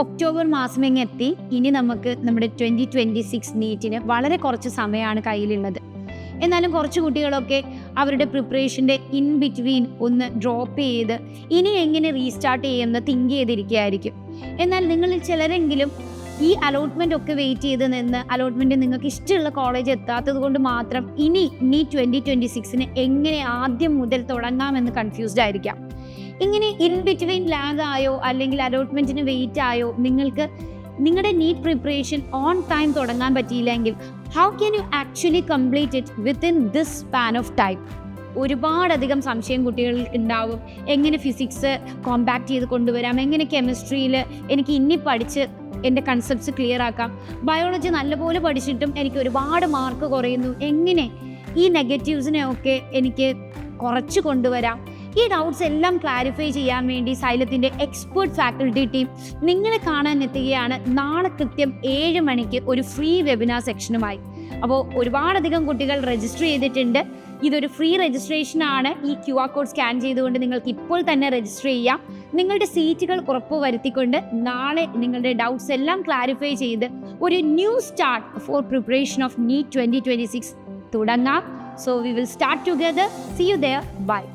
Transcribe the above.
October മാസം എത്തി. ഇനി നമുക്ക് നമ്മുടെ 2026 നീറ്റിന് വളരെ കുറച്ച് സമയമാണ് കയ്യിലുള്ളത്. എന്നാലും കുറച്ച് കുട്ടികളൊക്കെ അവരുടെ പ്രിപ്പറേഷൻ്റെ ഇൻ ബിറ്റ്വീൻ ഒന്ന് ഡ്രോപ്പ് ചെയ്ത് ഇനി എങ്ങനെ റീസ്റ്റാർട്ട് ചെയ്യുമെന്ന് തിങ്ക് ചെയ്തിരിക്കുകയായിരിക്കും. എന്നാൽ നിങ്ങളിൽ ചിലരെങ്കിലും ഈ അലോട്ട്മെൻ്റ് ഒക്കെ വെയിറ്റ് ചെയ്ത് നിന്ന് അലോട്ട്മെൻറ്റ് നിങ്ങൾക്ക് ഇഷ്ടമുള്ള കോളേജ് എത്താത്തത് കൊണ്ട് മാത്രം ഇനി 2026 എങ്ങനെ ആദ്യം മുതൽ തുടങ്ങാമെന്ന് കൺഫ്യൂസ്ഡ് ആയിരിക്കാം. ഇങ്ങനെ ഇൻ ബിറ്റ്വീൻ ലാഗ് ആയോ അല്ലെങ്കിൽ അലോട്ട്മെൻറ്റിന് വെയിറ്റ് ആയോ നിങ്ങൾക്ക് നിങ്ങളുടെ നീറ്റ് പ്രിപ്പറേഷൻ ഓൺ ടൈം തുടങ്ങാൻ പറ്റിയില്ലെങ്കിൽ how can you actually complete it within this span of time? ഒരുപാടധികം സംശയം കുട്ടികൾക്ക് ഉണ്ടാവും. എങ്ങനെ ഫിസിക്സ് കോമ്പാക്ട് ചെയ്ത് കൊണ്ടുവരാം, എങ്ങനെ കെമിസ്ട്രിയിൽ എനിക്ക് ഇനി പഠിച്ച് എൻ്റെ കൺസെപ്റ്റ്സ് ക്ലിയർ ആക്കാം, ബയോളജി നല്ലപോലെ പഠിച്ചിട്ടും എനിക്ക് ഒരുപാട് മാർക്ക് കുറയുന്നു, എങ്ങനെ ഈ നെഗറ്റീവ്സിനെ ഒക്കെ എനിക്ക് കുറച്ച് കൊണ്ടുവരാം? ഈ ഡൗട്ട്സ് എല്ലാം ക്ലാരിഫൈ ചെയ്യാൻ വേണ്ടി സൈലത്തിൻ്റെ എക്സ്പേർട്ട് ഫാക്കൽറ്റി ടീം നിങ്ങളെ കാണാൻ എത്തുകയാണ് നാളെ കൃത്യം 7 മണിക്ക് ഒരു ഫ്രീ വെബിനാർ സെക്ഷനുമായി. അപ്പോൾ ഒരുപാടധികം കുട്ടികൾ രജിസ്റ്റർ ചെയ്തിട്ടുണ്ട്. ഇതൊരു ഫ്രീ രജിസ്ട്രേഷൻ ആണ്. ഈ QR കോഡ് സ്കാൻ ചെയ്തുകൊണ്ട് നിങ്ങൾക്ക് ഇപ്പോൾ തന്നെ രജിസ്റ്റർ ചെയ്യാം. നിങ്ങളുടെ സീറ്റുകൾ ഉറപ്പുവരുത്തിക്കൊണ്ട് നാളെ നിങ്ങളുടെ ഡൗട്ട്സ് എല്ലാം ക്ലാരിഫൈ ചെയ്ത് ഒരു new start for preparation of NEET 2026 തുടങ്ങാം. So we will start together. See you there. Bye.